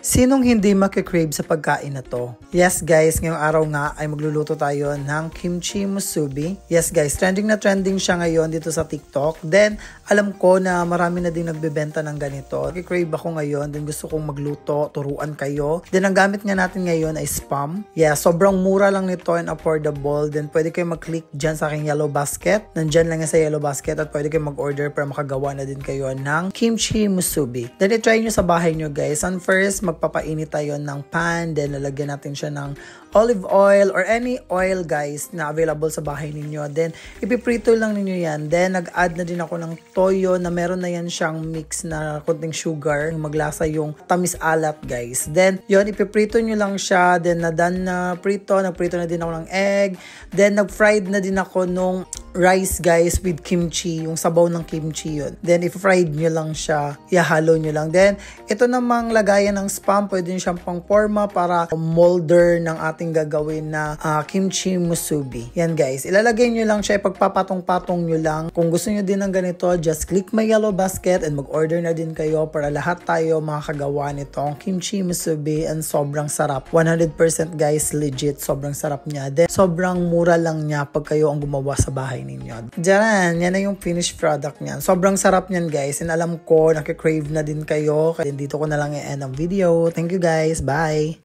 Sinong hindi makikrave sa pagkain na to? Yes guys, ngayong araw nga ay magluluto tayo ng kimchi musubi. Yes guys, trending na trending siya ngayon dito sa TikTok. Then, alam ko na marami na din nagbebenta ng ganito. Makikrave ako ngayon, then gusto kong magluto, turuan kayo. Then, ang gamit nga natin ngayon ay Spam. Yeah, sobrang mura lang nito and affordable. Then, pwede kayo mag-click dyan sa aking yellow basket. Nandyan lang yan sa yellow basket at pwede kayo mag-order para makagawa na din kayo ng kimchi musubi. Then, i-try nyo sa bahay nyo guys. And first, magpapainit tayo ng pan, then lalagyan natin siya ng olive oil or any oil guys na available sa bahay ninyo. Then, ipiprito lang ninyo yan. Then, nag-add na din ako ng toyo na meron na yan siyang mix na konting sugar. Maglasa yung tamis alat guys. Then, yun, ipiprito nyo lang siya. Then, na-done na prito. Nagprito na din ako ng egg. Then, nag-fried na din ako nung rice guys with kimchi. Yung sabaw ng kimchi yun. Then, if-fried nyo lang siya. Ihalo nyo lang. Then, ito namang lagayan ng Spam. Pwede nyo siyang pang forma para molder ng ating gagawin na kimchi musubi. Yan guys. Ilalagay nyo lang siya. Pagpapatong-patong nyo lang. Kung gusto nyo din ng ganito, just click my yellow basket and mag-order na din kayo para lahat tayo makakagawa nitong kimchi musubi and sobrang sarap. 100% guys, legit. Sobrang sarap niya. Then, sobrang mura lang niya pag kayo ang gumawa sa bahay ninyo. Diyan, yan na yung finished product niyan. Sobrang sarap niyan guys. And alam ko, nakikrave na din kayo. Kaya dito ko na lang i-end ang video. Thank you guys. Bye!